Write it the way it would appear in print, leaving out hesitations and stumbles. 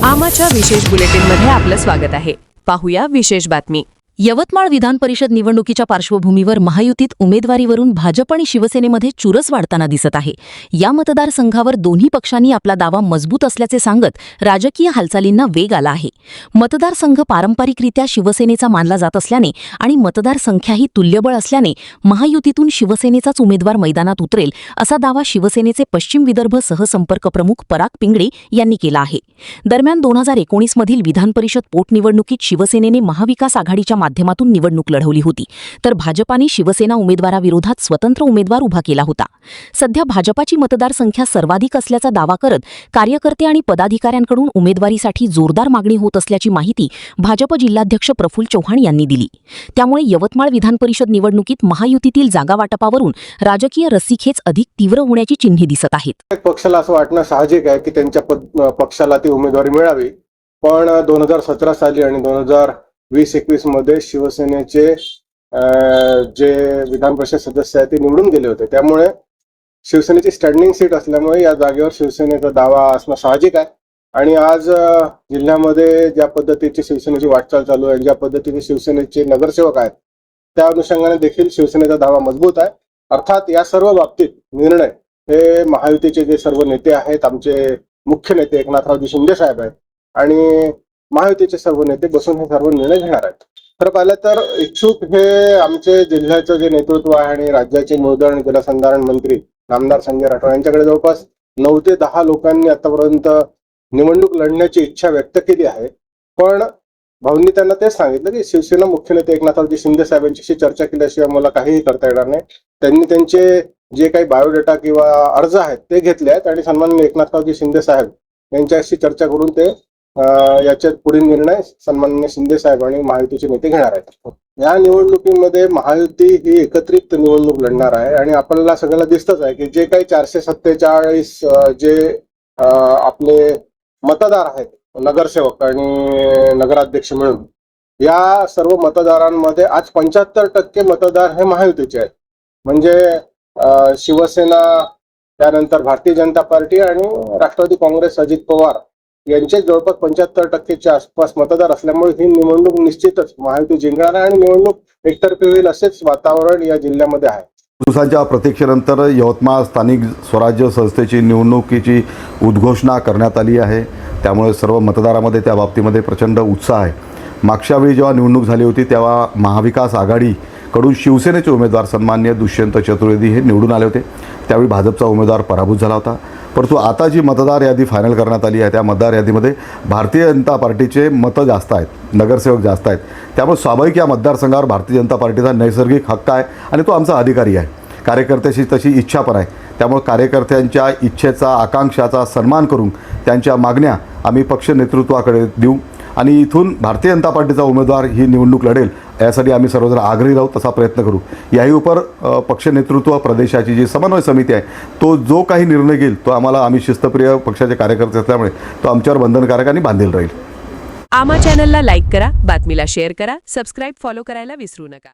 आमाच्या विशेष बुलेटिनमध्ये आपलं स्वागत आहे. पाहूया विशेष बातमी. यवतमाळ विधान परिषद निवडणुकीच्या पार्श्वभूमीवर महायुतीत उमेदवारीवरून भाजप आणि शिवसेनेमध्ये चुरस वाढताना दिसत आहे. या मतदारसंघावर दोन्ही पक्षांनी आपला दावा मजबूत असल्याचे सांगत राजकीय हालचालींना वेग आला आहे. मतदारसंघ पारंपरिकरित्या शिवसेनेचा मानला जात असल्याने आणि मतदारसंख्याही तुल्यबळ असल्याने महायुतीतून शिवसेनेचाच उमेदवार मैदानात उतरेल असा दावा शिवसेनेचे पश्चिम विदर्भ सहसंपर्क प्रमुख पराग पिंगळे यांनी केला आहे. दरम्यान 2019 मधील विधान परिषद पोटनिवडणुकीत शिवसेनेने महाविकास आघाडीच्या माध्यमातून निवडणूक लढवली होती, तर भाजपाने शिवसेना उमेदवाराविरोधात स्वतंत्र उमेदवार उभा केला होता. सध्या भाजपाची मतदारसंख्या सर्वाधिक असल्याचा दावा करत कार्यकर्ते आणि पदाधिकाऱ्यांकडून उमेदवारीसाठी जोरदार मागणी होत असल्याची माहिती भाजप जिल्हाध्यक्ष प्रफुल्ल चव्हाण यांनी दिली. त्यामुळे यवतमाळ विधान परिषद निवडणुकीत महायुतीतील जागा वाटपावरून राजकीय रस्सीखेच अधिक तीव्र होण्याची चिन्हे दिसत आहेत. पक्षाला असं वाटणं साहजिक आहे की त्यांच्या पक्षाला ती उमेदवारी मिळावी, पण 2017 साली आणि 2020-21 मध्ये शिवसेनेचे जे विधान परिषद सदस्य आहेत ते निवडून गेले होते. त्यामुळे शिवसेनेची स्टँडिंग सीट असल्यामुळे या जागेवर शिवसेनेचा दावा असणं साहजिक आहे. आणि आज जिल्ह्यामध्ये ज्या पद्धतीची शिवसेनेची वाटचाल चालू आहे, ज्या पद्धतीने शिवसेनेचे नगरसेवक आहेत, त्या अनुषंगाने देखील शिवसेनेचा दावा मजबूत आहे. अर्थात या सर्व बाबतीत निर्णय हे महायुतीचे जे सर्व नेते आहेत, आमचे मुख्य नेते एकनाथरावजी शिंदे साहेब आहेत आणि महायुतीचे सर्व नेते बसून हे सर्व निर्णय घेणार आहेत. खरं पाहिलं तर इच्छुक हे आमचे जिल्ह्याचं जे नेतृत्व आहे आणि राज्याचे मूलधन आणि जलसंधारण मंत्री नामदार संजय राठोड यांच्याकडे जवळपास 9 ते 10 लोकांनी आतापर्यंत निवडणूक लढण्याची इच्छा व्यक्त केली आहे. पण भाऊंनी त्यांना तेच सांगितलं की शिवसेना मुख्य नेते एकनाथरावजी शिंदे साहेब यांच्याशी चर्चा केल्याशिवाय मला काहीही करता येणार नाही. त्यांनी त्यांचे जे काही बायोडेटा किंवा अर्ज आहेत ते घेतले आहेत आणि सन्माननीय एकनाथरावजी शिंदे साहेब यांच्याशी चर्चा करून ते याच्यात पुढील निर्णय सन्माननीय शिंदे साहेब आणि महायुतीचे नेते घेणार आहेत. या निवडणुकीमध्ये महायुती ही एकत्रित निवडणूक लढणार आहे आणि आपल्याला सगळ्याला दिसतच आहे की जे काही 447 जे आपले मतदार आहेत, नगरसेवक आणि नगराध्यक्ष मिळून, या सर्व मतदारांमध्ये आज 75% मतदार हे महायुतीचे आहेत. म्हणजे शिवसेना, त्यानंतर भारतीय जनता पार्टी आणि राष्ट्रवादी काँग्रेस अजित पवार यांचे जवळपास 75%च्या आसपास मतदार असल्यामुळे ही निवडणूक निश्चितच महायुती जिंकणार आहे आणि निवडणूक एकतर्फी होईल असेच वातावरण या जिल्ह्यामध्ये आहे. दिवसांच्या प्रतीक्षेनंतर यवतमाळ स्थानिक स्वराज्य संस्थेची निवडणुकीची उद्घोषणा करण्यात आली आहे. त्यामुळे सर्व मतदारामध्ये त्या बाबतीमध्ये प्रचंड उत्साह आहे. मागच्या वेळी जेव्हा निवडणूक झाली होती तेव्हा महाविकास आघाडीकडून शिवसेनेचे उमेदवार सन्माननीय दुष्यंत चतुर्वेदी हे निवडून आले होते. त्यावेळी भाजपचा उमेदवार पराभूत झाला होता. परंतु आता जी मतदार यादी फायनल करण्यात आली आहे त्या मतदार यादीमध्ये भारतीय जनता पार्टीचे मतं जास्त आहेत, नगरसेवक जास्त आहेत. त्यामुळे स्वाभाविक या मतदारसंघावर भारतीय जनता पार्टीचा नैसर्गिक हक्क आहे आणि तो आमचा अधिकारी आहे. कार्यकर्त्याची तशी इच्छा पण आहे. त्यामुळे कार्यकर्त्यांच्या इच्छेचा, आकांक्षाचा सन्मान करून त्यांच्या मागण्या आम्ही पक्ष नेतृत्वाकडे देऊ आणि इथून भारतीय जनता पार्टीचा उमेदवार ही निवडणूक लढेल यासाठी आम्ही सर्वजण आग्रही राहू, तसा प्रयत्न करू. याही उपर पक्ष नेतृत्व प्रदेशाची जी समन्वय समिती आहे तो जो काही निर्णय घेईल तो आम्ही शिस्तप्रिय पक्षाचे कार्यकर्ते असल्यामुळे तो आमच्यावर बंधनकारक आणि बांधील राहील. आमा चॅनलला लाईक करा, बातमीला शेअर करा, सबस्क्राईब फॉलो करायला विसरू नका.